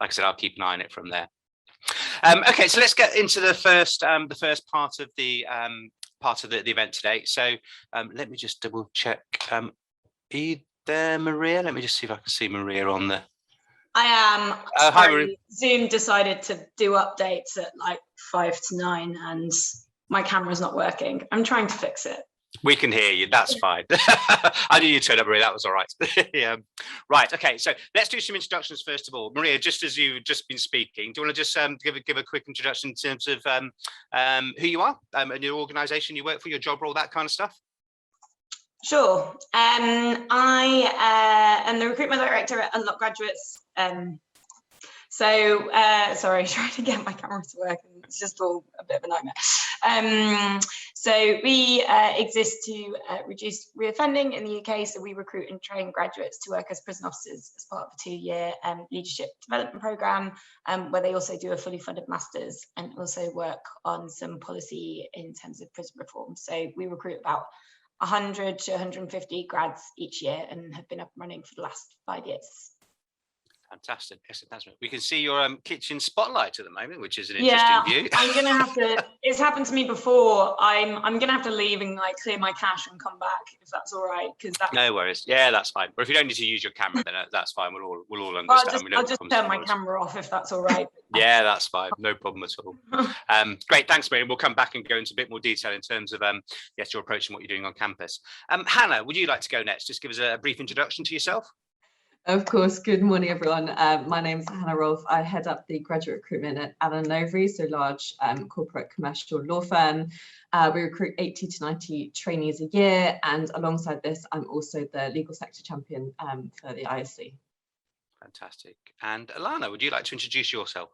like I said, I'll keep an eye on it from there. Okay, so let's get into the first part of the event today. So let me just double check. Are you there, Maria? Let me just see if I can see Maria on the. I am. Hi, Maria. Zoom decided to do updates at like 5 to 9, and my camera's not working. I'm trying to fix it. We can hear you. That's fine. I knew you'd turn up, Maria. That was all right. Yeah. Right. Okay. So let's do some introductions first of all. Maria, just as you've just been speaking, do you want to just give a quick introduction in terms of who you are and your organisation you work for, your job role, that kind of stuff? Sure. I am the recruitment director at Unlocked Graduates. Sorry, trying to get my camera to work. It's just all a bit of a nightmare. So we exist to reduce reoffending in the UK. So we recruit and train graduates to work as prison officers as part of a 2-year leadership development programme, where they also do a fully funded master's and also work on some policy in terms of prison reform. So we recruit about 100 to 150 grads each year and have been up and running for the last 5 years. Fantastic. We can see your kitchen spotlight at the moment, which is an interesting view. I'm gonna have to. It's happened to me before. I'm gonna have to leave and like clear my cache and come back if that's all right. Because no worries. Yeah, that's fine. Or if you don't need to use your camera, then that's fine. We'll all understand. I'll just turn my camera off if that's all right. Yeah, that's fine. No problem at all. Great. Thanks, Miriam. We'll come back and go into a bit more detail in terms of yes, your approach and what you're doing on campus. Hannah, would you like to go next? Just give us a brief introduction to yourself. Of course. Good morning, everyone. My name is Hannah Rolph. I head up the graduate recruitment at Allen Overy, so large corporate commercial law firm. We recruit 80 to 90 trainees a year, and alongside this, I'm also the legal sector champion for the ISE. Fantastic. And Alana, would you like to introduce yourself?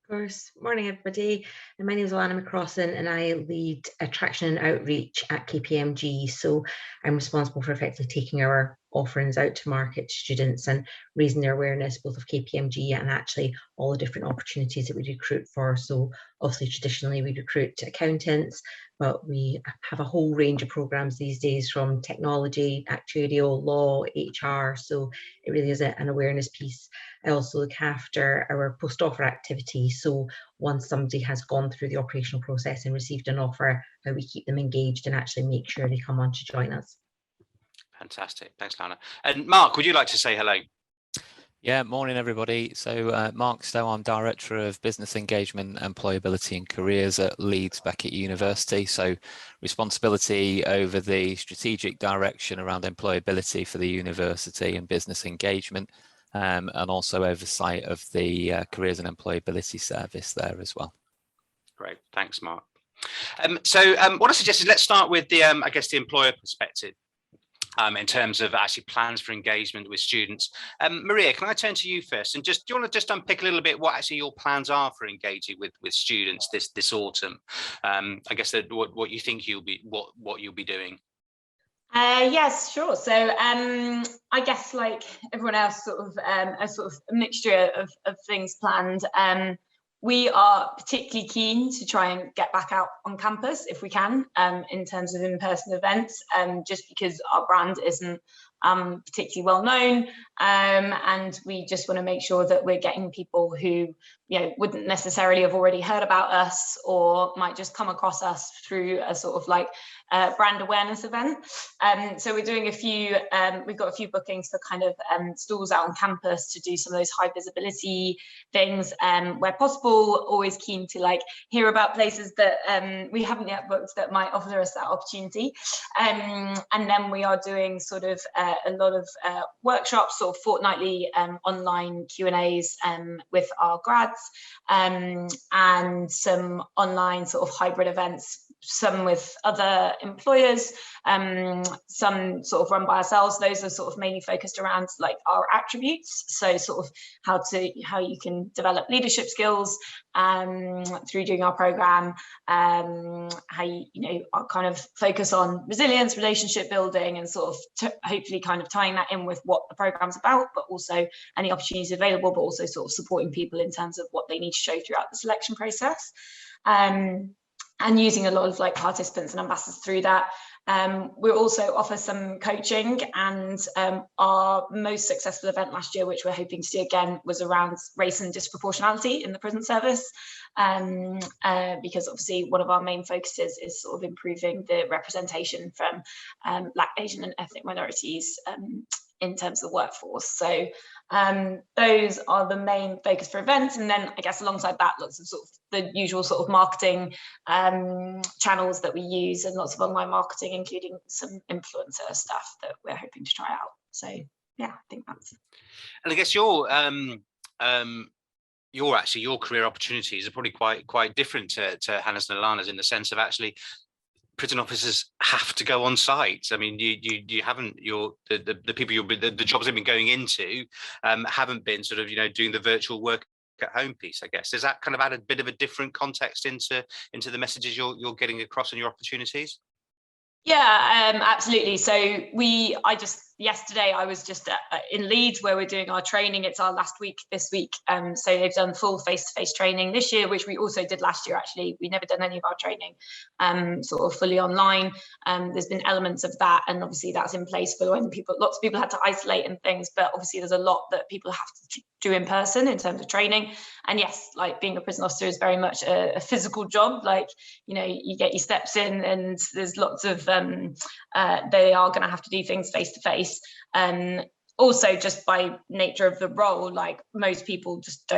Of course. Morning, everybody. And my name is Alana McCrosson, and I lead attraction and outreach at KPMG. So I'm responsible for effectively taking our offerings out to market to students and raising their awareness both of KPMG and actually all the different opportunities that we recruit for. So obviously traditionally we recruit accountants, but we have a whole range of programs these days, from technology, actuarial, law, HR. So it really is an awareness piece. I also look after our post-offer activity. So once somebody has gone through the operational process and received an offer, how we keep them engaged and actually make sure they come on to join us. Fantastic. Thanks, Lana. And Mark, would you like to say hello? Yeah, morning, everybody. So Mark Stow, I'm Director of Business Engagement, Employability and Careers at Leeds Beckett University. So responsibility over the strategic direction around employability for the university and business engagement, and also oversight of the Careers and Employability Service there as well. Great. Thanks, Mark. So what I suggest is let's start with the, I guess, the employer perspective. In terms of actually plans for engagement with students. Maria, can I turn to you first? And do you want to just unpick a little bit what actually your plans are for engaging with students this autumn? I guess that what you think what you'll be doing. Yes, sure. So I guess like everyone else, sort of a mixture of things planned. We are particularly keen to try and get back out on campus if we can, in terms of in-person events, just because our brand isn't particularly well known, and we just want to make sure that we're getting people who wouldn't necessarily have already heard about us or might just come across us through a sort of like brand awareness event. So we're doing a few, we've got a few bookings for kind of stalls out on campus to do some of those high visibility things where possible. Always keen to like hear about places that we haven't yet booked that might offer us that opportunity. And then we are doing sort of a lot of workshops, sort of fortnightly online Q&As with our grads, and some online sort of hybrid events, some with other employers, some sort of run by ourselves. Those are sort of mainly focused around like our attributes, so sort of how you can develop leadership skills through doing our program, how you kind of focus on resilience, relationship building, and sort of hopefully kind of tying that in with what the program's about, but also any opportunities available, but also sort of supporting people in terms of what they need to show throughout the selection process. And using a lot of like participants and ambassadors through that. We also offer some coaching, and our most successful event last year, which we're hoping to do again, was around race and disproportionality in the prison service, because obviously one of our main focuses is sort of improving the representation from Black, Asian and ethnic minorities in terms of the workforce. So those are the main focus for events, and then I guess alongside that, lots of sort of the usual sort of marketing channels that we use, and lots of online marketing, including some influencer stuff that we're hoping to try out. So yeah, I think that's. And I guess your career opportunities are probably quite different to Hannah's and Alana's, in the sense of actually prison officers have to go on site. I mean, you haven't, the people the jobs they've been going into haven't been sort of, doing the virtual work at home piece, I guess. Does that kind of add a bit of a different context into the messages you're getting across in your opportunities? Yeah, absolutely. So yesterday I was just in Leeds, where we're doing our training. It's our last week this week. So they've done full face-to-face training this year, which we also did last year. Actually, we never done any of our training sort of fully online. There's been elements of that, and obviously that's in place for when lots of people had to isolate and things, but obviously there's a lot that people have to do in person in terms of training. And yes, like being a prison officer is very much a physical job. Like, you get your steps in, and there's lots of they are going to have to do things face to face. And also, just by nature of the role, like most people just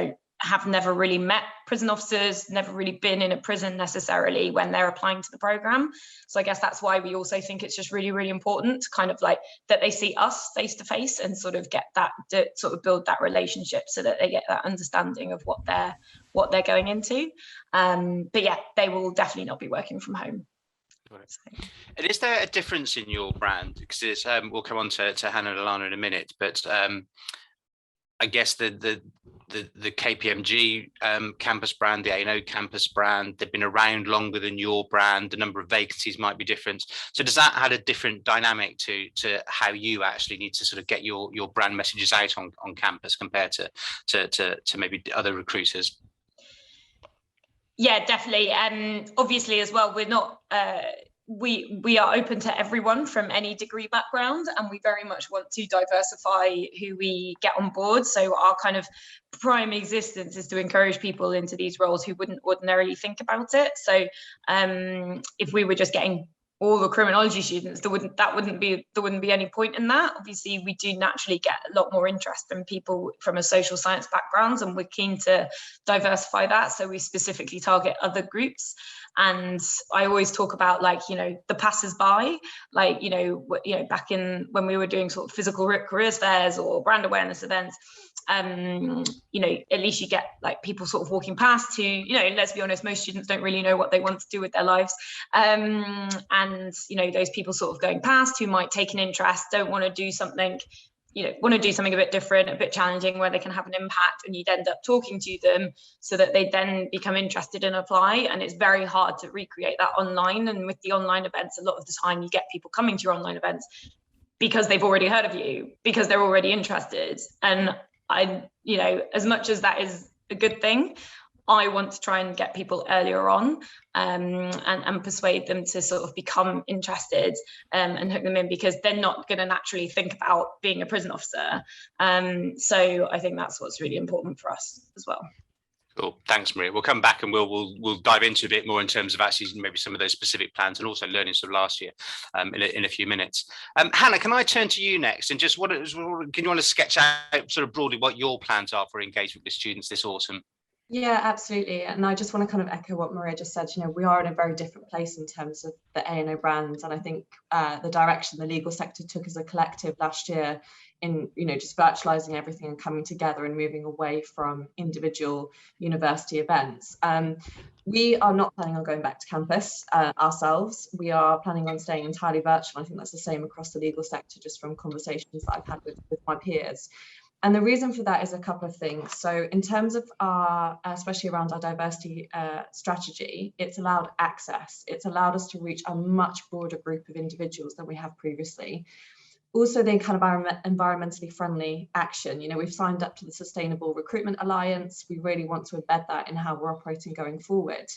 have never really met prison officers, never really been in a prison necessarily when they're applying to the program. So I guess that's why we also think it's just really, really important to kind of like that they see us face to face and sort of get that, sort of build that relationship, so that they get that understanding of what they're going into. But yeah, they will definitely not be working from home. And is there a difference in your brand? Because we'll come on to Hannah and Alana in a minute, but I guess the KPMG campus brand, the A&O campus brand, they've been around longer than your brand. The number of vacancies might be different. So does that add a different dynamic to how you actually need to sort of get your brand messages out on campus compared to maybe other recruiters? Yeah, definitely. And obviously as well, we're not, we are open to everyone from any degree background, and we very much want to diversify who we get on board. So our kind of prime existence is to encourage people into these roles who wouldn't ordinarily think about it. So if we were just getting all the criminology students, there wouldn't be any point in that. Obviously, we do naturally get a lot more interest from people from a social science backgrounds, and we're keen to diversify that. So we specifically target other groups. And I always talk about, like, the passers-by, like, back in when we were doing sort of physical careers fairs or brand awareness events, at least you get like people sort of walking past who, let's be honest, most students don't really know what they want to do with their lives. And, those people sort of going past who might take an interest, don't want to do something, want to do something a bit different, a bit challenging, where they can have an impact, and you'd end up talking to them so that they then become interested and apply. And it's very hard to recreate that online. And with the online events, a lot of the time you get people coming to your online events because they've already heard of you, because they're already interested. And as much as that is a good thing, I want to try and get people earlier on and persuade them to sort of become interested and hook them in, because they're not going to naturally think about being a prison officer. So I think that's what's really important for us as well. Cool. Thanks, Maria. We'll come back and we'll dive into a bit more in terms of actually maybe some of those specific plans and also learnings of last year in a few minutes. Hannah, can I turn to you next, and just can you want to sketch out sort of broadly what your plans are for engagement with students this autumn? Yeah, absolutely. And I just want to kind of echo what Maria just said. We are in a very different place in terms of the A&O brands. And I think the direction the legal sector took as a collective last year in, just virtualizing everything and coming together and moving away from individual university events. We are not planning on going back to campus ourselves. We are planning on staying entirely virtual. I think that's the same across the legal sector, just from conversations that I've had with my peers. And the reason for that is a couple of things. So in terms of especially around our diversity strategy, it's allowed access. It's allowed us to reach a much broader group of individuals than we have previously. Also, the kind of environmentally friendly action. We've signed up to the Sustainable Recruitment Alliance. We really want to embed that in how we're operating going forward.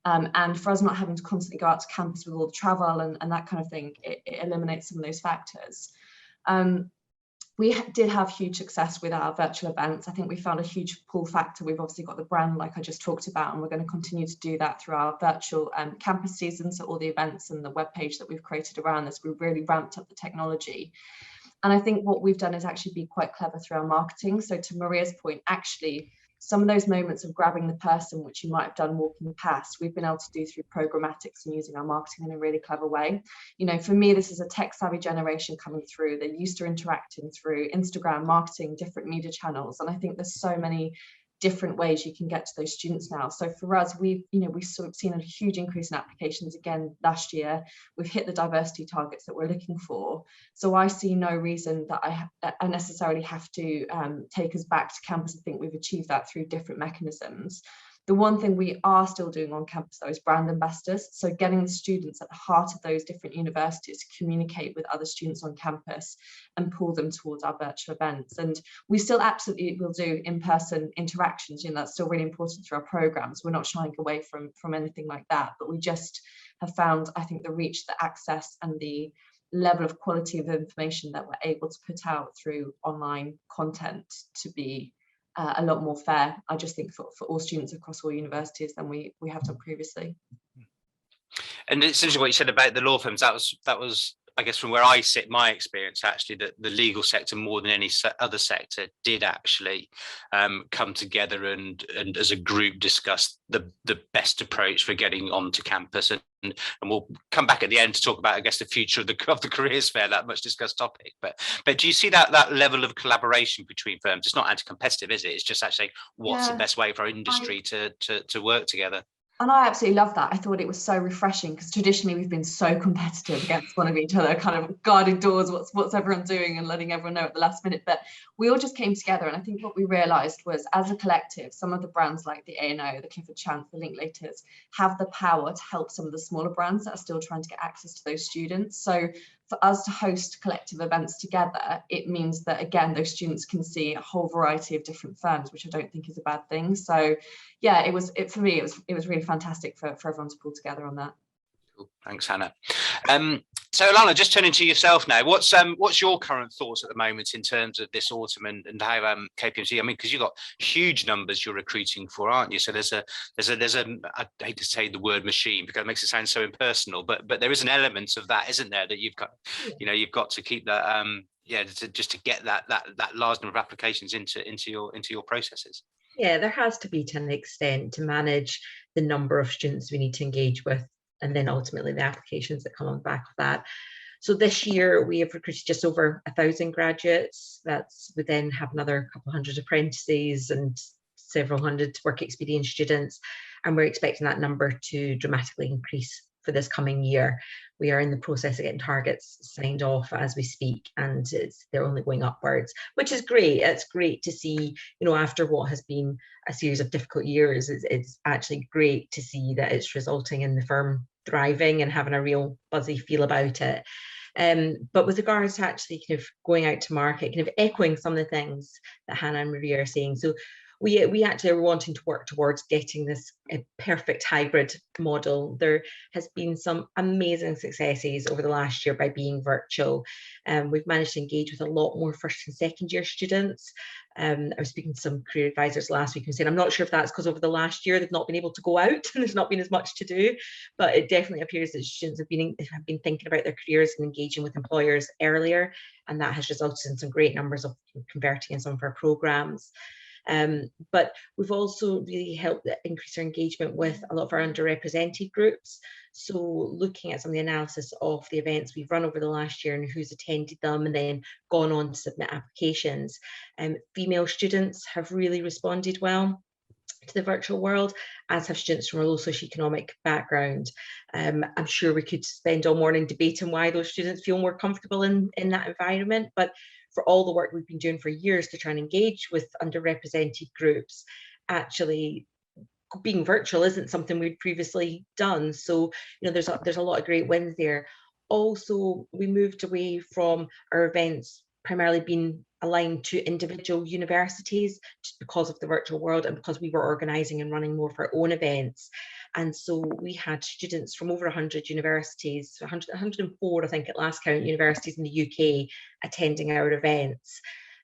And for us not having to constantly go out to campus with all the travel and that kind of thing, it eliminates some of those factors. We did have huge success with our virtual events. I think we found a huge pull factor. We've obviously got the brand, like I just talked about, and we're going to continue to do that through our virtual campus seasons. So all the events and the webpage that we've created around this, we've really ramped up the technology. And I think what we've done is actually be quite clever through our marketing. So to Maria's point, actually, some of those moments of grabbing the person, which you might have done walking past, we've been able to do through programmatics and using our marketing in a really clever way. You know, for me, this is a tech savvy generation coming through. They're used to interacting through Instagram, marketing, different media channels. And I think there's so many different ways you can get to those students now. So for us, we've sort of seen a huge increase in applications again last year. We've hit the diversity targets that we're looking for. So I see no reason that I necessarily have to take us back to campus. I think we've achieved that through different mechanisms. The one thing we are still doing on campus though is brand ambassadors. So getting the students at the heart of those different universities to communicate with other students on campus and pull them towards our virtual events. And we still absolutely will do in-person interactions. You know, that's still really important through our programs. We're not shying away from anything like that, but we just have found, I think, the reach, the access and the level of quality of information that we're able to put out through online content to be a lot more fair, I just think, for all students across all universities than we have done previously. And it's interesting what you said about the law firms. That was I guess from where I sit, my experience actually, that the legal sector more than any other sector did actually come together and as a group discuss the best approach for getting onto campus. And we'll come back at the end to talk about, I guess, the future of the careers fair, that much discussed topic. But do you see that level of collaboration between firms? It's not anti-competitive, is it? It's just actually what's the best way for our industry to work together. And I absolutely love that. I thought it was so refreshing because traditionally we've been so competitive against one of each other, kind of guarding doors, what's everyone doing and letting everyone know at the last minute. But we all just came together. And I think what we realized was, as a collective, some of the brands like the A&O, the Clifford Chance, the Linklaters have the power to help some of the smaller brands that are still trying to get access to those students. So for us to host collective events together, it means that, again, those students can see a whole variety of different firms, which I don't think is a bad thing. So yeah, for me, it was really fantastic for everyone to pull together on that. Cool. Thanks, Hannah. So Alana, just turning to yourself now, what's your current thoughts at the moment in terms of this autumn and how KPMG? I mean, because you've got huge numbers you're recruiting for, aren't you? So there's a I hate to say the word machine because it makes it sound so impersonal, but there is an element of that, isn't there, that you've got, you've got to keep that to get that large number of applications into your processes. Yeah, there has to be, to an extent, to manage the number of students we need to engage with, and then ultimately the applications that come on the back of that. So this year we have recruited just over 1,000 graduates. We then have another couple hundred apprentices and several hundred work experience students, and we're expecting that number to dramatically increase for this coming year. We are in the process of getting targets signed off as we speak, and they're only going upwards, which is great. It's great to see, after what has been a series of difficult years, it's actually great to see that it's resulting in the firm thriving and having a real buzzy feel about it. But with regards to actually kind of going out to market, kind of echoing some of the things that Hannah and Maria are saying. So we actually are wanting to work towards getting this perfect hybrid model. There has been some amazing successes over the last year by being virtual. We've managed to engage with a lot more first and second year students. I was speaking to some career advisors last week and saying, I'm not sure if that's because over the last year they've not been able to go out and there's not been as much to do, but it definitely appears that students have been thinking about their careers and engaging with employers earlier, and that has resulted in some great numbers of converting in some of our programs. But we've also really helped increase our engagement with a lot of our underrepresented groups. So looking at some of the analysis of the events we've run over the last year and who's attended them and then gone on to submit applications, female students have really responded well to the virtual world, as have students from a low socioeconomic background. I'm sure we could spend all morning debating why those students feel more comfortable in that environment, but for all the work we've been doing for years to try and engage with underrepresented groups, actually being virtual isn't something we'd previously done. So, there's a lot of great wins there. Also, we moved away from our events primarily been aligned to individual universities just because of the virtual world and because we were organising and running more of our own events. And so we had students from over 100 universities, 104 I think at last count, universities in the UK attending our events.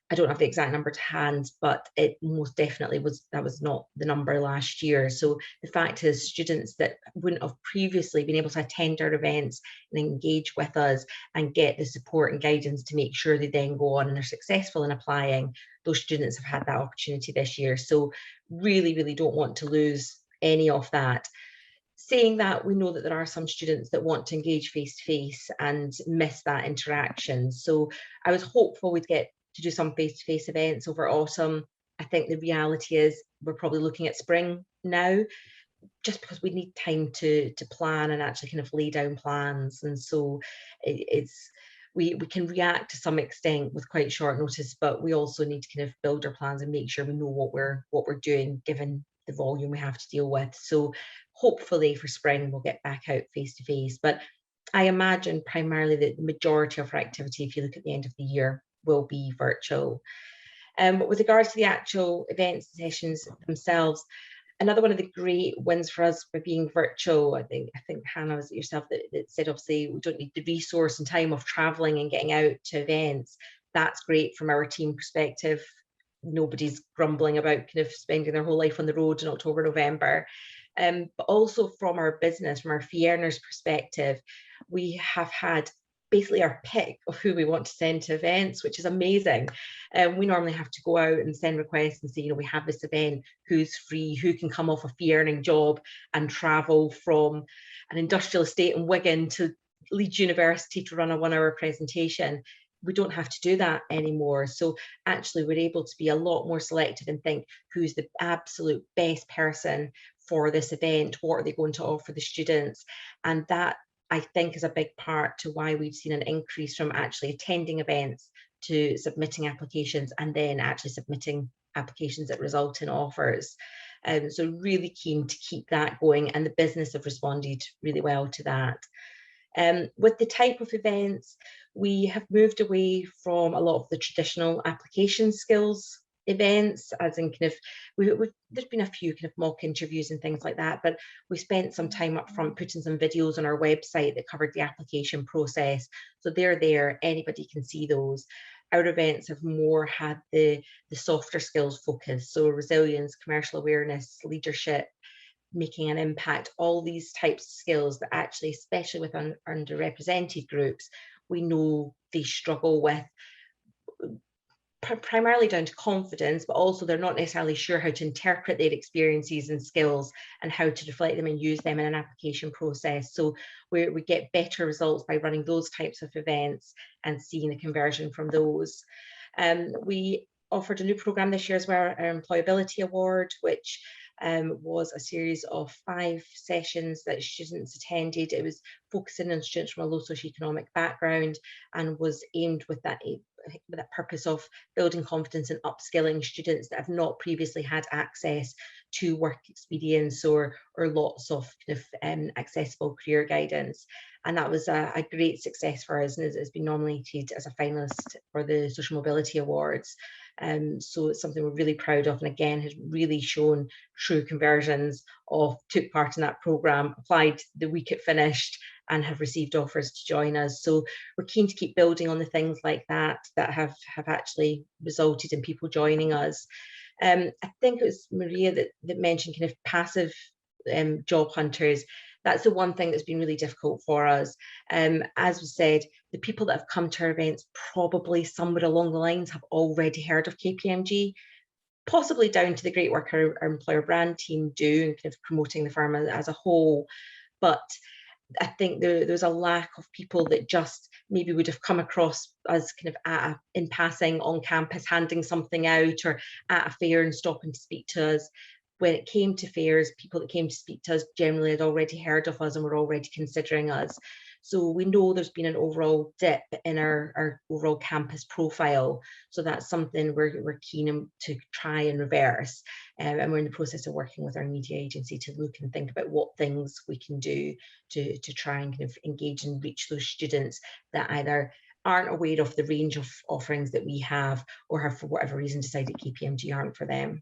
I don't have the exact number to hand, but it most definitely that was not the number last year. So the fact is, students that wouldn't have previously been able to attend our events and engage with us and get the support and guidance to make sure they then go on and are successful in applying, those students have had that opportunity this year. So really, really don't want to lose any of that. Saying that, we know that there are some students that want to engage face-to-face and miss that interaction. So I was hopeful we'd get to do some face-to-face events over autumn. I think the reality is we're probably looking at spring now, just because we need time to plan and actually kind of lay down plans. And so we can react to some extent with quite short notice, but we also need to kind of build our plans and make sure we know what we're doing given the volume we have to deal with. So hopefully for spring we'll get back out face-to-face, but I imagine primarily that the majority of our activity, if you look at the end of the year, will be virtual. But with regards to the actual events sessions themselves, another one of the great wins for us for being virtual, I think Hannah, was it yourself that said obviously we don't need the resource and time of traveling and getting out to events. That's great from our team perspective. Nobody's grumbling about kind of spending their whole life on the road in October, November. But also from our business, from our fee earners perspective, we have had basically our pick of who we want to send to events, which is amazing. We normally have to go out and send requests and say, you know, we have this event, who's free, who can come off a fee earning job and travel from an industrial estate in Wigan to Leeds University to run a 1 hour presentation. We don't have to do that anymore. So actually we're able to be a lot more selective and think who's the absolute best person for this event, what are they going to offer the students. And that, I think, is a big part to why we've seen an increase from actually attending events to submitting applications and then actually submitting applications that result in offers. So really keen to keep that going, and the business have responded really well to that. With the type of events, we have moved away from a lot of the traditional application skills events, as in kind of, there's been a few kind of mock interviews and things like that, but we spent some time up front putting some videos on our website that covered the application process. So they're there, anybody can see those. Our events have more had the softer skills focus, so resilience, commercial awareness, leadership, making an impact, all these types of skills that actually, especially with underrepresented groups, we know they struggle with, primarily down to confidence, but also they're not necessarily sure how to interpret their experiences and skills and how to reflect them and use them in an application process. So we get better results by running those types of events and seeing the conversion from those. We offered a new programme this year as well, our Employability Award, which was a series of 5 sessions that students attended. It was focusing on students from a low socioeconomic background and was aimed with that purpose of building confidence and upskilling students that have not previously had access to work experience or lots of kind of accessible career guidance. And that was a great success for us, and has been nominated as a finalist for the Social Mobility Awards. So it's something we're really proud of, and again has really shown true conversions of took part in that programme, applied the week it finished, and have received offers to join us. So we're keen to keep building on the things like that have actually resulted in people joining us. I think it was Maria that mentioned kind of passive job hunters. That's the one thing that's been really difficult for us. As was said, the people that have come to our events probably somewhere along the lines have already heard of KPMG, possibly down to the great work our employer brand team do and kind of promoting the firm as a whole. But I think there's a lack of people that just maybe would have come across us kind of in passing on campus, handing something out, or at a fair and stopping to speak to us. When it came to fairs, people that came to speak to us generally had already heard of us and were already considering us. So we know there's been an overall dip in our overall campus profile. So that's something we're keen to try and reverse. And we're in the process of working with our media agency to look and think about what things we can do to try and kind of engage and reach those students that either aren't aware of the range of offerings that we have, or have, for whatever reason, decided KPMG aren't for them.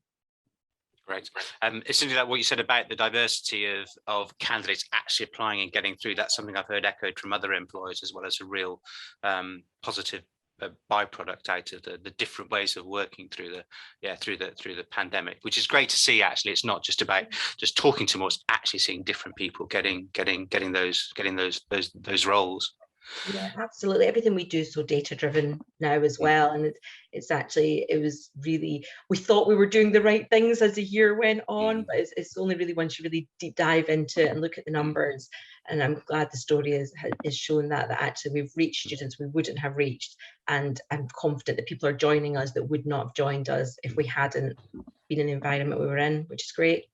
Great. It's something like what you said about the diversity of candidates actually applying and getting through. That's something I've heard echoed from other employers, as well as a real positive byproduct out of the different ways of working through the pandemic, which is great to see. Actually, it's not just about just talking to them, it's actually seeing different people getting those roles. Yeah, absolutely. Everything we do is so data driven now as well. And it was really, we thought we were doing the right things as the year went on, but it's only really once you really deep dive into it and look at the numbers. And I'm glad the story is shown that actually we've reached students we wouldn't have reached. And I'm confident that people are joining us that would not have joined us if we hadn't been in the environment we were in, which is great.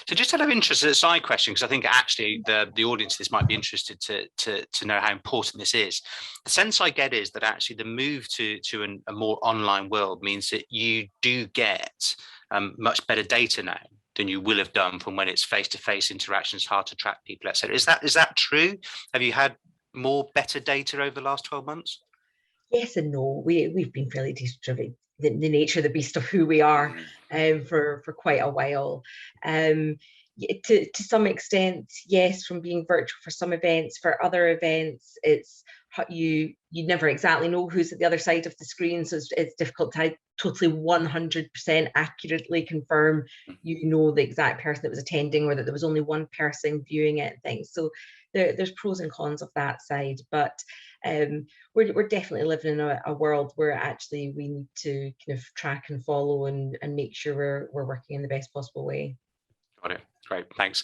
So just out of interest, a side question, because I think actually the audience of this might be interested to know how important this is. The sense I get is that actually the move to a more online world means that you do get much better data now than you will have done from when it's face-to-face interactions, hard to track people, etc. Is that true? Have you had better data over the last 12 months? Yes and no. We've been fairly data-driven. The nature of the beast of who we are for quite a while. To some extent, yes, from being virtual for some events, for other events, it's you never exactly know who's at the other side of the screen, so it's difficult to totally 100% accurately confirm the exact person that was attending, or that there was only one person viewing it and things. So there's pros and cons of that side, but we're definitely living in a world where actually we need to kind of track and follow and make sure we're working in the best possible way. Got it. Great, thanks.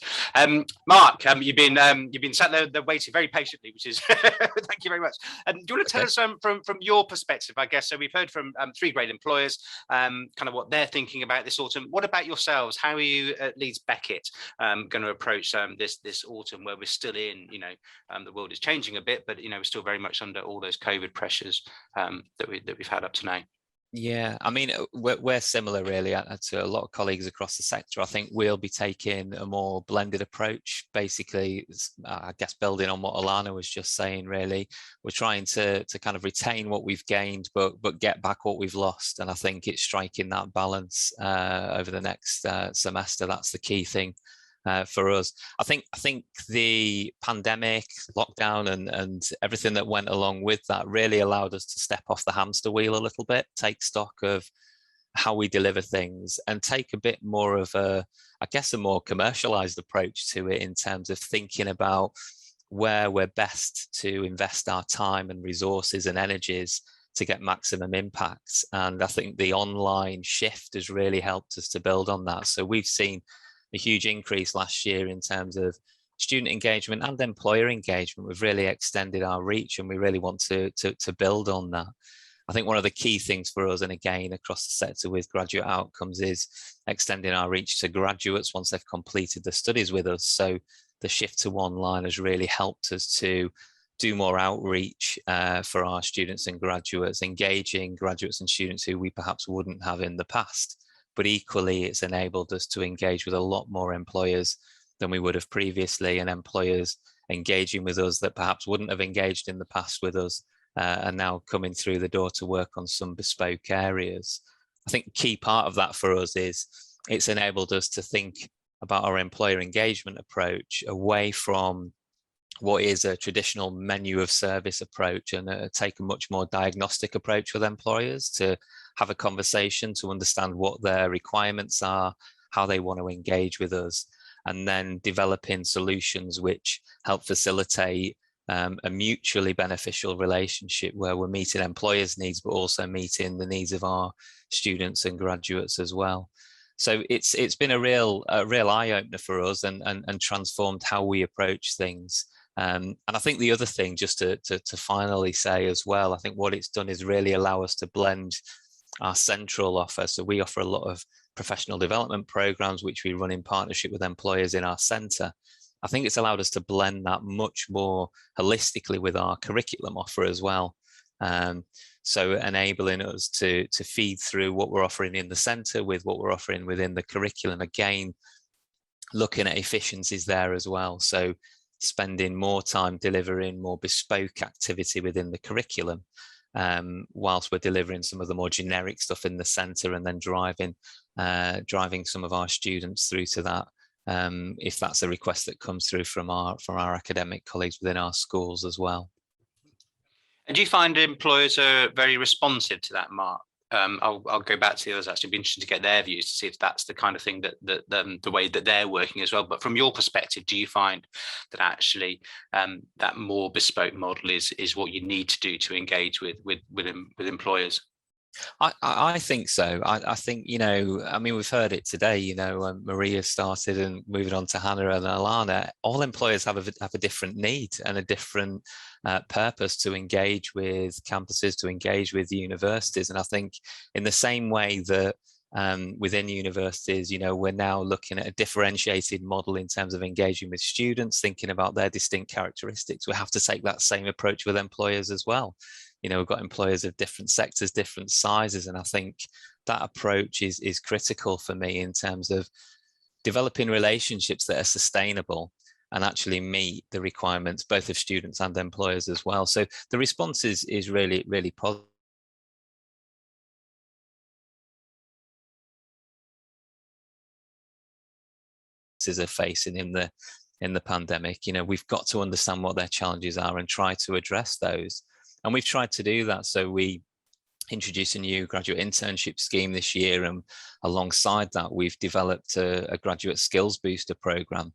Mark, you've been sat there waiting very patiently, which is thank you very much. Do you want to tell us from your perspective, I guess? So we've heard from 3 great employers, kind of what they're thinking about this autumn. What about yourselves? How are you at Leeds Beckett going to approach this autumn, where we're still in, the world is changing a bit, but we're still very much under all those COVID pressures that we've had up to now? Yeah, I mean, we're similar really to a lot of colleagues across the sector. I think we'll be taking a more blended approach. Basically, I guess building on what Alana was just saying, really, we're trying to kind of retain what we've gained, but get back what we've lost. And I think it's striking that balance over the next semester. That's the key thing. For us, I think the pandemic, lockdown, and everything that went along with that really allowed us to step off the hamster wheel a little bit, take stock of how we deliver things, and take a bit more of a more commercialized approach to it, in terms of thinking about where we're best to invest our time and resources and energies to get maximum impact. And I think the online shift has really helped us to build on that. So we've seen a huge increase last year in terms of student engagement and employer engagement. We've really extended our reach, and we really want to build on that. I think one of the key things for us, and again across the sector with graduate outcomes, is extending our reach to graduates once they've completed the studies with us. So the shift to online has really helped us to do more outreach for our students and graduates, engaging graduates and students who we perhaps wouldn't have in the past. But equally, it's enabled us to engage with a lot more employers than we would have previously, and employers engaging with us that perhaps wouldn't have engaged in the past with us, and now coming through the door to work on some bespoke areas. I think a key part of that for us is it's enabled us to think about our employer engagement approach away from what is a traditional menu of service approach, and take a much more diagnostic approach with employers to have a conversation to understand what their requirements are, how they want to engage with us, and then developing solutions which help facilitate a mutually beneficial relationship where we're meeting employers' needs, but also meeting the needs of our students and graduates as well. So it's been a real eye-opener for us, and transformed how we approach things. And I think the other thing, just to finally say as well, I think what it's done is really allow us to blend our central offer. So we offer a lot of professional development programs, which we run in partnership with employers in our centre. I think it's allowed us to blend that much more holistically with our curriculum offer as well. So enabling us to feed through what we're offering in the centre with what we're offering within the curriculum. Again, looking at efficiencies there as well. So spending more time delivering more bespoke activity within the curriculum, whilst we're delivering some of the more generic stuff in the centre, and then driving some of our students through to that, if that's a request that comes through from our academic colleagues within our schools as well. And do you find employers are very responsive to that, Mark? I'll go back to the others. Actually, it'd be interesting to get their views to see if that's the kind of thing that the way that they're working as well. But from your perspective, do you find that actually that more bespoke model is what you need to do to engage with employers? I think so. I think, I mean, we've heard it today, Maria started, and moving on to Hannah and Alana, all employers have a different need and a different purpose to engage with campuses, to engage with universities. And I think in the same way that within universities, we're now looking at a differentiated model in terms of engaging with students, thinking about their distinct characteristics, we have to take that same approach with employers as well. We've got employers of different sectors, different sizes, and I think that approach is critical for me in terms of developing relationships that are sustainable and actually meet the requirements both of students and employers as well. So the response is really, really positive. Are facing in the pandemic, we've got to understand what their challenges are and try to address those. And we've tried to do that. So we introduced a new graduate internship scheme this year, and alongside that, we've developed a graduate skills booster program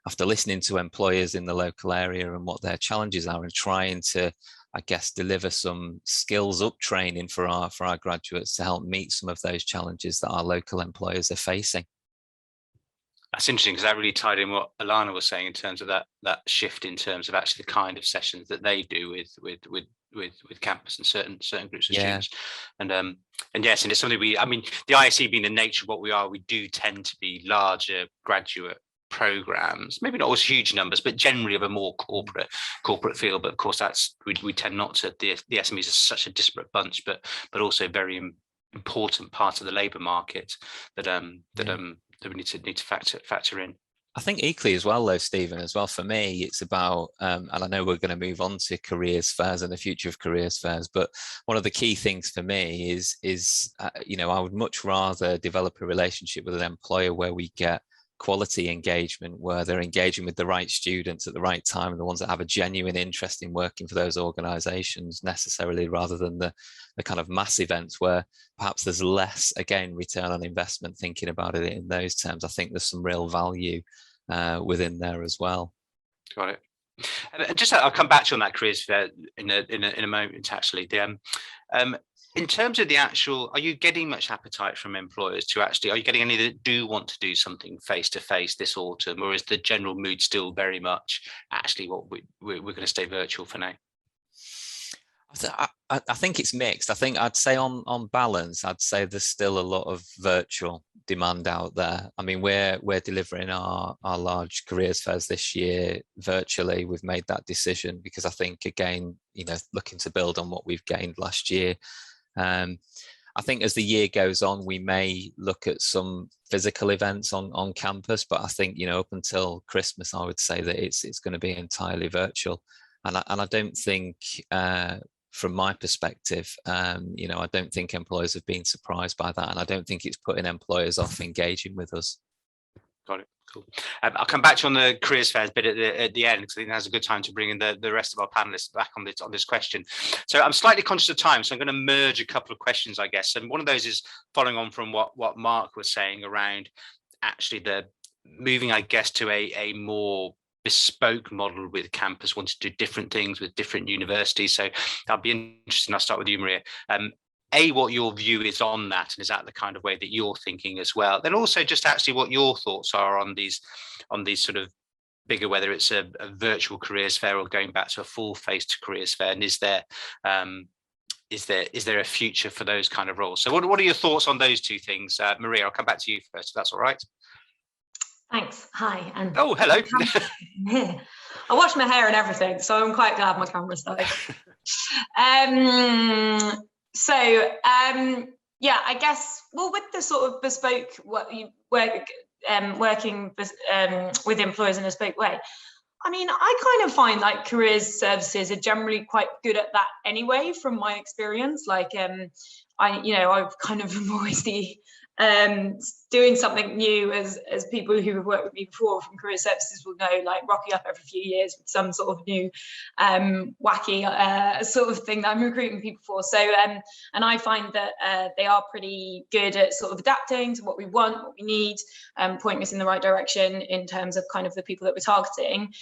after listening to employers in the local area and what their challenges are, and trying to, I guess, deliver some skills up training for our graduates to help meet some of those challenges that our local employers are facing. That's interesting, because that really tied in what Alana was saying in terms of that shift in terms of actually the kind of sessions that they do with campus and certain groups of students. And yes, and it's something the ISE being the nature of what we are, we do tend to be larger graduate programs, maybe not always huge numbers, but generally of a more corporate feel. But of course, that's we tend not to. The SMEs are such a disparate bunch, but also very important part of the labour market that we need to factor in. I think equally as well, though, Stephen, as well, for me, it's about, and I know we're going to move on to careers fairs and the future of careers fairs, but one of the key things for me is I would much rather develop a relationship with an employer where we get quality engagement, where they're engaging with the right students at the right time, and the ones that have a genuine interest in working for those organisations necessarily, rather than the kind of mass events where perhaps there's less, again, return on investment thinking about it in those terms. I think there's some real value within there as well. Got it. And just I'll come back to you on that careers fair in a moment, actually. In terms of the actual, are you getting much appetite from employers to actually, are you getting any that do want to do something face-to-face this autumn, or is the general mood still very much actually what we're going to stay virtual for now? I think it's mixed. I think I'd say on balance, I'd say there's still a lot of virtual demand out there. I mean, we're delivering our large careers fairs this year virtually. We've made that decision because I think, again, looking to build on what we've gained last year. I think as the year goes on, we may look at some physical events on campus, but I think, up until Christmas, I would say that it's going to be entirely virtual. And I don't think, from my perspective, I don't think employers have been surprised by that, and I don't think it's putting employers off engaging with us. Got it. Cool. I'll come back to you on the careers fairs bit at the end, because I think that's a good time to bring in the rest of our panelists back on this question. So I'm slightly conscious of time, so I'm going to merge a couple of questions, I guess. And one of those is following on from what Mark was saying around actually the moving, I guess, to a more bespoke model with campus, wanting to do different things with different universities. So that'll be interesting. I'll start with you, Maria. What your view is on that, and is that the kind of way that you're thinking as well? Then also just actually what your thoughts are on these sort of bigger, whether it's a virtual careers fair or going back to a full-faced careers fair, and is there a future for those kind of roles? So what are your thoughts on those two things? Maria, I'll come back to you first, if that's all right. Thanks. Hi. And oh, hello. I washed my hair and everything, so I'm quite glad my camera's started. Yeah, I guess, well, with the sort of bespoke working with employers in a bespoke way, I mean, I kind of find like careers services are generally quite good at that anyway, from my experience. Like, I've kind of always the doing something new, as people who have worked with me before from career services will know, like rocking up every few years with some sort of new wacky sort of thing that I'm recruiting people for. So and I find that they are pretty good at sort of adapting to what we want, what we need, pointing us in the right direction in terms of kind of the people that we're targeting.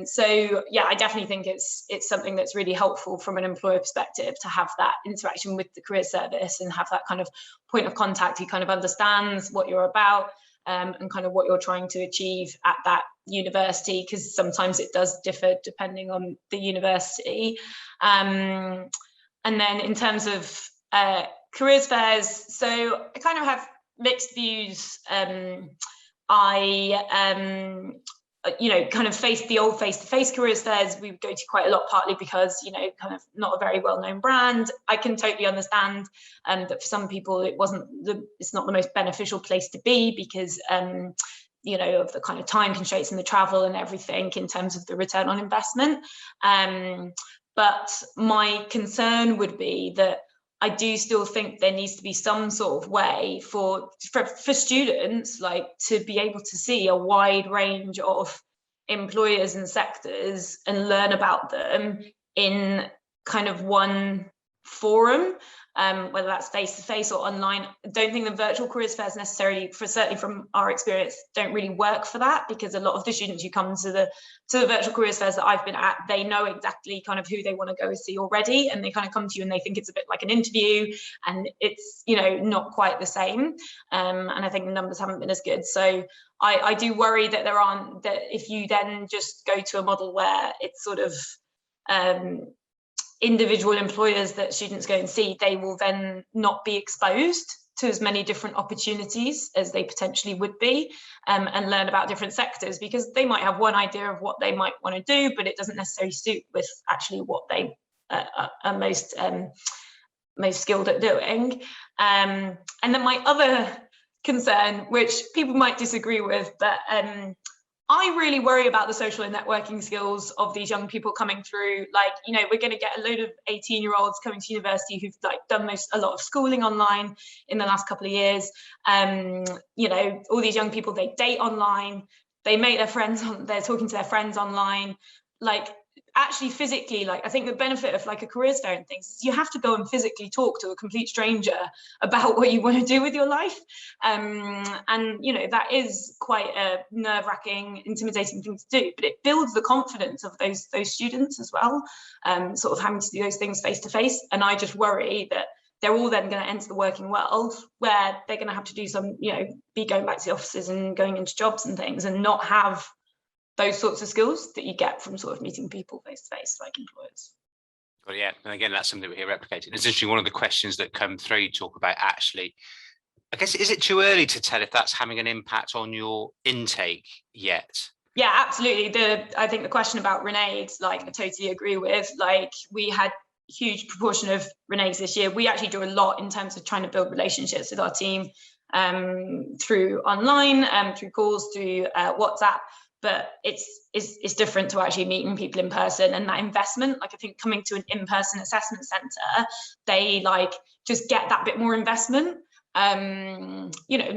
So yeah, I definitely think it's something that's really helpful from an employer perspective to have that interaction with the career service and have that kind of point of contact who kind of understands what you're about, and kind of what you're trying to achieve at that university, because sometimes it does differ depending on the university. And then in terms of careers fairs, so I kind of have mixed views. Kind of the old face-to-face careers fairs we would go to quite a lot, partly because, kind of not a very well-known brand. I can totally understand that for some people it's not the most beneficial place to be because, of the kind of time constraints and the travel and everything in terms of the return on investment. But my concern would be that I do still think there needs to be some sort of way for students, like, to be able to see a wide range of employers and sectors and learn about them in kind of one forum, whether that's face-to-face or online. I don't think the virtual careers fairs necessarily, certainly from our experience, don't really work for that, because a lot of the students who come to the virtual careers fairs that I've been at, they know exactly kind of who they want to go and see already, and they kind of come to you and they think it's a bit like an interview, and it's not quite the same, and I think the numbers haven't been as good. So I do worry that that if you then just go to a model where it's sort of individual employers that students go and see, they will then not be exposed to as many different opportunities as they potentially would be, and learn about different sectors, because they might have one idea of what they might want to do, but it doesn't necessarily suit with actually what they are most skilled at doing. And then my other concern, which people might disagree with, but I really worry about the social and networking skills of these young people coming through. Like, we're going to get a load of 18-year-olds coming to university who've done a lot of schooling online in the last couple of years. All these young people, they date online, they make their friends, they're talking to their friends online. Like, actually physically, like, I think the benefit of like a careers fair and things is you have to go and physically talk to a complete stranger about what you want to do with your life, and that is quite a nerve-wracking, intimidating thing to do, but it builds the confidence of those students as well, sort of having to do those things face to face. And I just worry that they're all then going to enter the working world where they're going to have to do some, be going back to the offices and going into jobs and things, and not have those sorts of skills that you get from sort of meeting people face to face, like employers. Well, yeah, and again, that's something we hear replicated. It's interesting. One of the questions that come through, you talk about, actually, I guess, is it too early to tell if that's having an impact on your intake yet? Yeah, absolutely. I think the question about reneges, like, I totally agree with. Like, we had a huge proportion of reneges this year. We actually do a lot in terms of trying to build relationships with our team through online, through calls, through WhatsApp. But it's different to actually meeting people in person, and that investment, like, I think coming to an in-person assessment centre, they like just get that bit more investment. In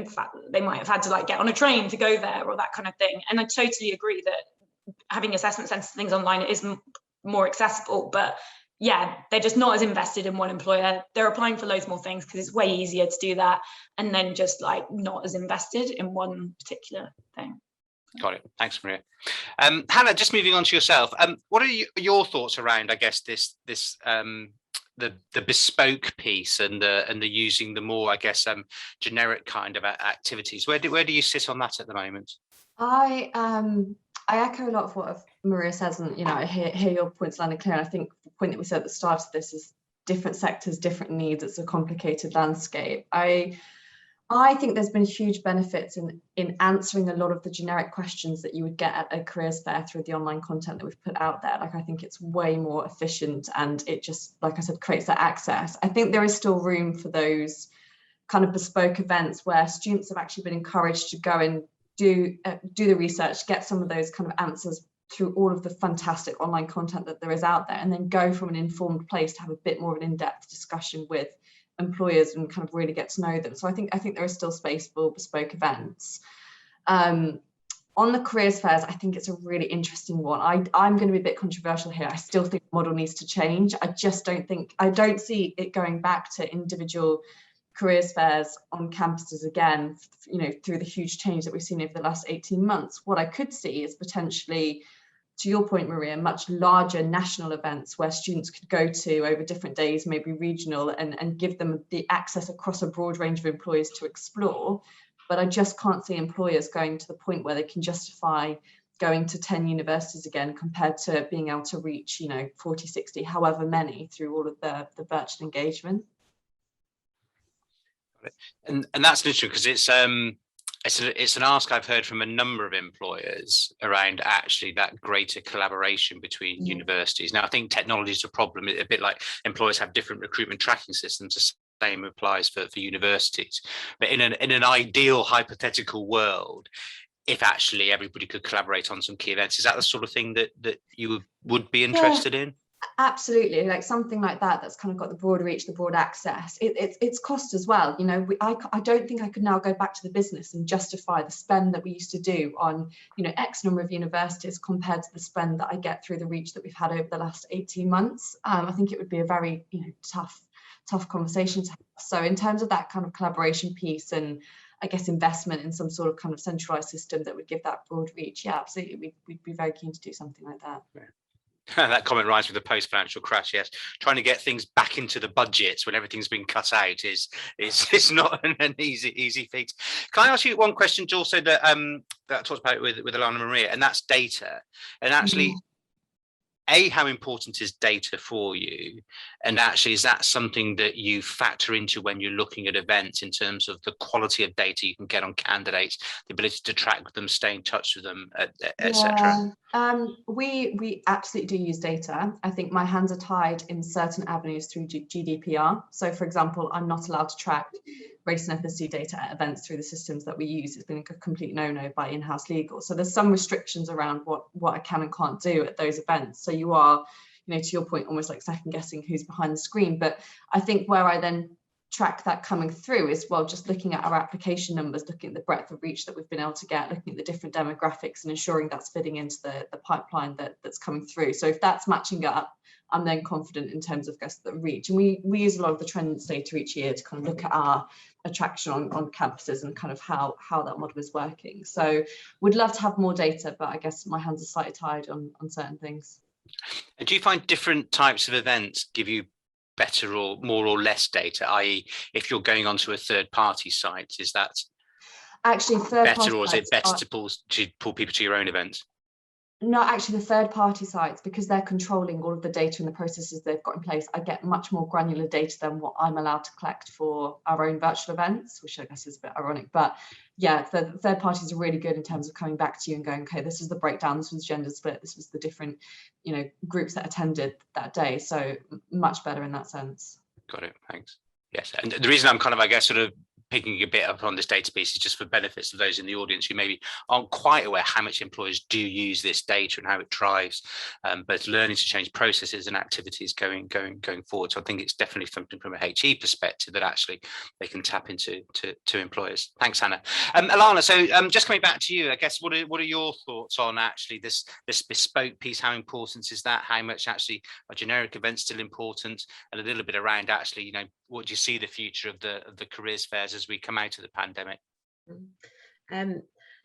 fact, they might have had to like get on a train to go there or that kind of thing. And I totally agree that having assessment centres and things online is more accessible, but yeah, they're just not as invested in one employer. They're applying for loads more things because it's way easier to do that, and then just like not as invested in one particular thing. Got it. Thanks, Maria. Hannah, just moving on to yourself. What are your thoughts around, I guess, the bespoke piece and the using the more, I guess, generic kind of activities? Where do you sit on that at the moment? I echo a lot of what Maria says, and I hear your points loud and clear. And I think the point that we said at the start of this is different sectors, different needs. It's a complicated landscape. I think there's been huge benefits in answering a lot of the generic questions that you would get at a careers fair through the online content that we've put out there. Like, I think it's way more efficient, and it just, like I said, creates that access. I think there is still room for those kind of bespoke events where students have actually been encouraged to go and do the research, get some of those kind of answers through all of the fantastic online content that there is out there, and then go from an informed place to have a bit more of an in-depth discussion with employers and kind of really get to know them. So I think there is still space for bespoke events. On the careers fairs, I think it's a really interesting one. I'm going to be a bit controversial here. I still think the model needs to change. I don't see it going back to individual careers fairs on campuses again, through the huge change that we've seen over the last 18 months. What I could see is potentially, to your point, Maria, much larger national events where students could go to over different days, maybe regional, and give them the access across a broad range of employers to explore. But I just can't see employers going to the point where they can justify going to 10 universities again, compared to being able to reach, 40, 60, however many, through all of the virtual engagement. And that's interesting, because it's an ask I've heard from a number of employers around actually that greater collaboration between universities. Now, I think technology is a problem, a bit like employers have different recruitment tracking systems. The same applies for universities. But in an ideal hypothetical world, if actually everybody could collaborate on some key events, is that the sort of thing that you would be interested in? Absolutely, like something like that's kind of got the broad reach, the broad access. It's cost as well. I don't think I could now go back to the business and justify the spend that we used to do on, X number of universities compared to the spend that I get through the reach that we've had over the last 18 months. I think it would be a very, tough conversation to have. So in terms of that kind of collaboration piece, and I guess investment in some sort of kind of centralized system that would give that broad reach, yeah, absolutely, we'd be very keen to do something like that. Yeah. That comment rhymes with the post-financial crash. Yes, trying to get things back into the budgets when everything's been cut out is not an easy feat. Can I ask you one question, also that I talked about with Alana Maria, and that's data. And actually, how important is data for you? And actually, is that something that you factor into when you're looking at events, in terms of the quality of data you can get on candidates, the ability to track them, stay in touch with them, etc.? We absolutely do use data. I think my hands are tied in certain avenues through GDPR. So, for example, I'm not allowed to track race and ethnicity data at events through the systems that we use. It's been a complete no-no by in-house legal. So there's some restrictions around what I can and can't do at those events. So you are, to your point, almost like second guessing who's behind the screen. But I think where I then track that coming through is, well, just looking at our application numbers, looking at the breadth of reach that we've been able to get, looking at the different demographics and ensuring that's fitting into the pipeline that's coming through. So if that's matching up, I'm then confident in terms of the reach. And we use a lot of the trends data each year to kind of look at our attraction on campuses and kind of how that model is working. So we'd love to have more data, but I guess my hands are slightly tied on certain things. And do you find different types of events give you better or more or less data, i.e. if you're going onto a third party site, is that actually better, or is it better to pull people to your own events? No, actually, the third party sites, because they're controlling all of the data and the processes they've got in place, I get much more granular data than what I'm allowed to collect for our own virtual events, which I guess is a bit ironic. But yeah, the third parties are really good in terms of coming back to you and going, okay, this is the breakdown, this was gender split, this was the different, groups that attended that day. So much better in that sense. Got it. Thanks. Yes. And the reason I'm kind of, I guess, sort of picking a bit up on this database is just for benefits of those in the audience who maybe aren't quite aware how much employers do use this data and how it drives both learning to change processes and activities going forward. So I think it's definitely something from a HE perspective that actually they can tap into to employers. Thanks, Hannah. Alana, so just coming back to you, I guess, what are your thoughts on actually this bespoke piece? How important is that? How much actually are generic events still important? And a little bit around actually, what do you see the future of the careers fairs as we come out of the pandemic?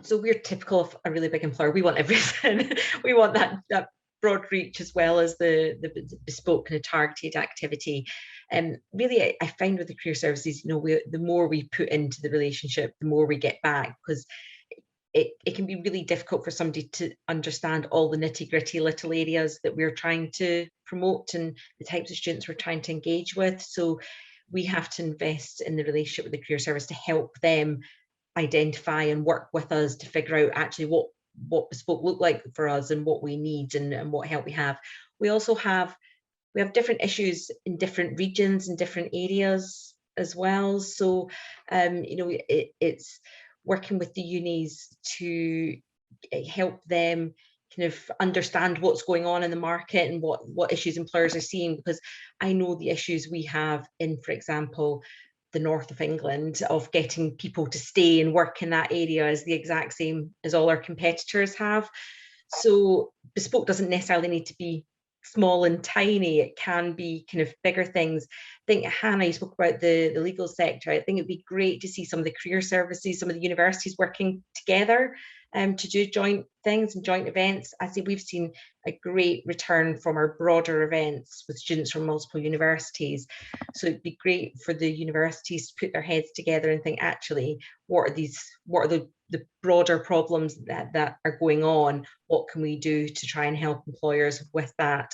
So we're typical of a really big employer. We want everything. We want that broad reach as well as the bespoke and targeted activity. Really, I find with the career services, the more we put into the relationship, the more we get back, because it can be really difficult for somebody to understand all the nitty-gritty little areas that we're trying to promote and the types of students we're trying to engage with. So we have to invest in the relationship with the career service to help them identify and work with us to figure out actually what bespoke look like for us and what we need and what help we have. We also have different issues in different regions and different areas as well. So it's working with the unis to help them kind of understand what's going on in the market and what issues employers are seeing, because I know the issues we have in, for example, the north of England, of getting people to stay and work in that area is the exact same as all our competitors have. So bespoke doesn't necessarily need to be small and tiny. It can be kind of bigger things. I think, Hannah, you spoke about the legal sector. I think it'd be great to see some of the career services, some of the universities working together to do joint things and joint events. I say we've seen a great return from our broader events with students from multiple universities. So it'd be great for the universities to put their heads together and think, actually, what are the broader problems that are going on? What can we do to try and help employers with that?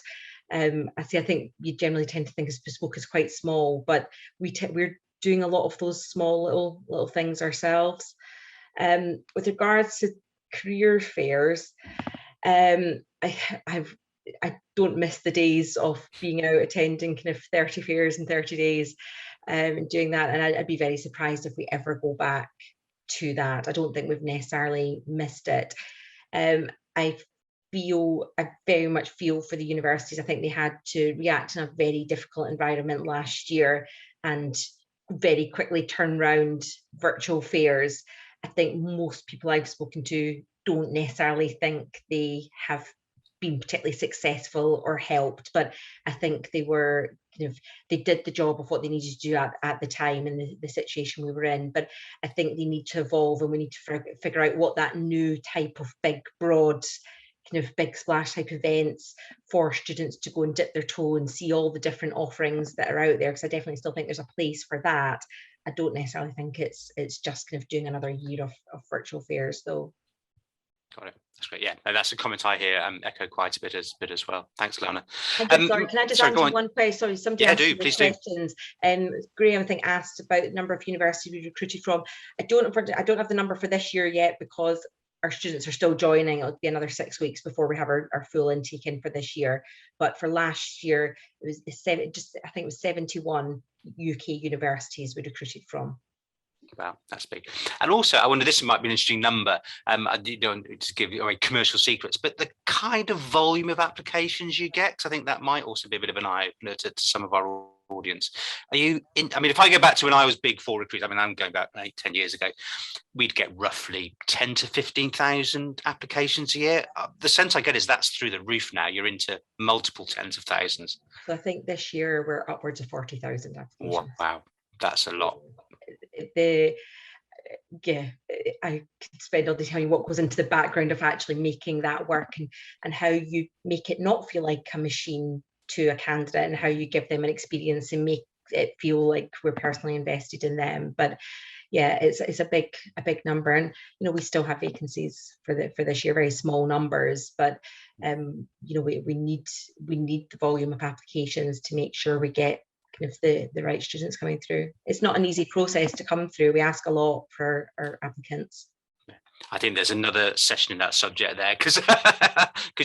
I think you generally tend to think of bespoke as quite small, but we're doing a lot of those small little things ourselves. With regards to career fairs, I don't miss the days of being out attending kind of 30 fairs in 30 days and doing that, and I'd be very surprised if we ever go back to that. I don't think we've necessarily missed it. I very much feel for the universities. I think they had to react in a very difficult environment last year and very quickly turn around virtual fairs. I think most people I've spoken to don't necessarily think they have been particularly successful or helped, but I think they were they did the job of what they needed to do at the time and the situation we were in. But I think they need to evolve, and we need to figure out what that new type of big, broad, kind of big splash type events for students to go and dip their toe and see all the different offerings that are out there, because I definitely still think there's a place for that. I don't necessarily think it's just kind of doing another year of virtual fairs, though. Got it. That's great. Yeah, no, that's a comment I hear echo quite a bit as well. Thanks, Alana. Sorry, can I just answer one question? Sorry, somebody asked please questions. Graham, I think, asked about the number of universities we recruited from. I don't have the number for this year yet, because our students are still joining. It'll be another 6 weeks before we have our full intake in for this year. But for last year, it was I think it was 71 UK universities we recruited from. Wow, that's big. And also, I wonder, this might be an interesting number. I don't to give you away commercial secrets, but the kind of volume of applications you get, because I think that might also be a bit of an eye opener to some of our audience. Are you in? I mean, if I go back to when I was Big Four recruit, I mean, I'm going back 8-10 years ago, we'd get roughly 10 to 15,000 applications a year. The sense I get is that's through the roof now. You're into multiple tens of thousands. So I think this year we're upwards of 40,000 applications. Wow, that's a lot. I could spend all day telling you what goes into the background of actually making that work, and how you make it not feel like a machine to a candidate, and how you give them an experience and make it feel like we're personally invested in them. But yeah, it's a big number, and we still have vacancies for this year, very small numbers, but we need the volume of applications to make sure we get kind of the right students coming through. It's not an easy process to come through. We ask a lot for our applicants. I think there's another session in that subject there, because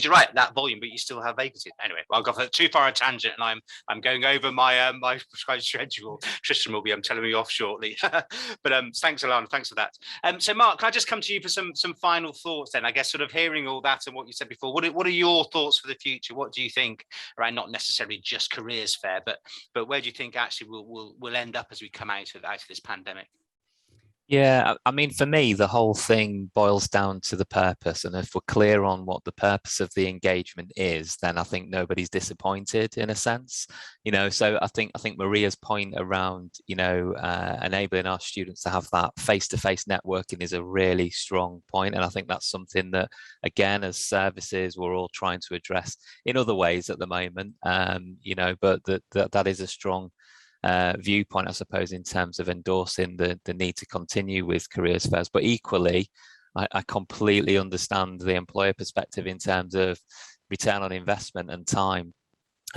you're right, that volume, but you still have vacancies. Anyway, well, I've got too far a tangent, and I'm going over my my schedule. Tristan will be telling me off shortly. But thanks, Alana, thanks for that. So Mark, can I just come to you for some final thoughts then? I guess sort of hearing all that and what you said before, what are your thoughts for the future? What do you think? Right, not necessarily just careers fair, but where do you think actually we'll end up as we come out of this pandemic? Yeah, I mean, for me, the whole thing boils down to the purpose. And if we're clear on what the purpose of the engagement is, then I think nobody's disappointed in a sense, So I think Maria's point around, enabling our students to have that face-to-face networking is a really strong point. And I think that's something that, again, as services, we're all trying to address in other ways at the moment, but that is a strong viewpoint, I suppose, in terms of endorsing the need to continue with careers fairs. But equally, I completely understand the employer perspective in terms of return on investment and time.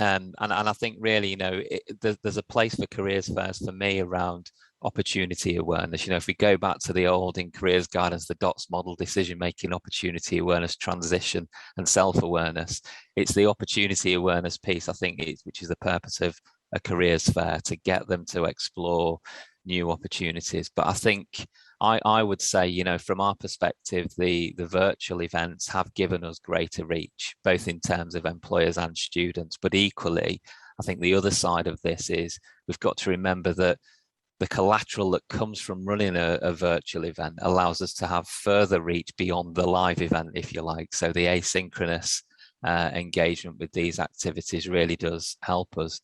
And I think really, there's a place for careers fairs for me around opportunity awareness. If we go back to the old in careers guidance, the DOTS model, decision making, opportunity awareness, transition, and self-awareness, it's the opportunity awareness piece, I think, which is the purpose of a careers fair, to get them to explore new opportunities. But I think I would say, you know, from our perspective, the virtual events have given us greater reach, both in terms of employers and students. But equally, I think the other side of this is we've got to remember that the collateral that comes from running a virtual event allows us to have further reach beyond the live event, if you like. So the asynchronous engagement with these activities really does help us.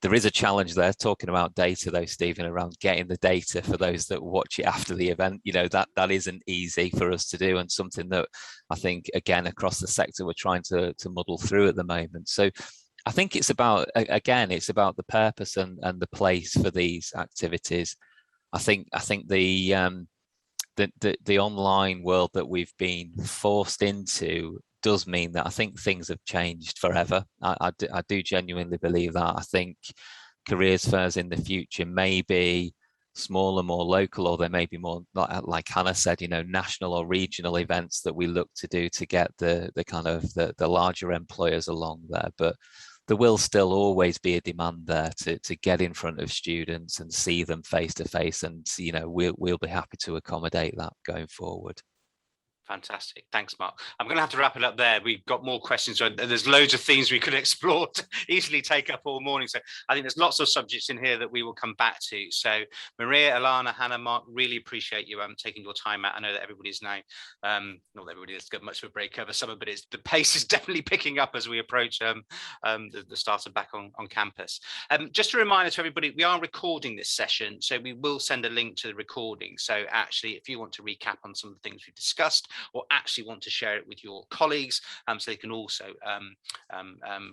There is a challenge there, talking about data though, Stephen, around getting the data for those that watch it after the event. You know, that isn't easy for us to do, and something that I think, again, across the sector, we're trying to muddle through at the moment. So I think it's about, again, it's about the purpose and the place for these activities. I think the online world that we've been forced into does mean that I think things have changed forever. I do genuinely believe that. I think careers fairs in the future may be smaller, more local, or there may be more, like Hannah said, you know, national or regional events that we look to do to get the kind of the larger employers along there. But there will still always be a demand there to get in front of students and see them face to face, and you know, we'll be happy to accommodate that going forward. Fantastic. Thanks, Mark. I'm going to have to wrap it up there. We've got more questions. There's loads of themes we could explore to easily take up all morning. So I think there's lots of subjects in here that we will come back to. So Maria, Alana, Hannah, Mark, really appreciate you taking your time out. I know that everybody's now, not everybody has got much of a break over summer, but the pace is definitely picking up as we approach the start of back on campus. Just a reminder to everybody, we are recording this session, so we will send a link to the recording. So actually, if you want to recap on some of the things we've discussed, or actually want to share it with your colleagues, so they can also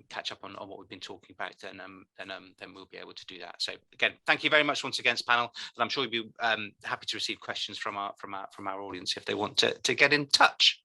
catch up on what we've been talking about, then we'll be able to do that. So again, thank you very much once again, panel, and I'm sure you'll be happy to receive questions from our audience if they want to get in touch.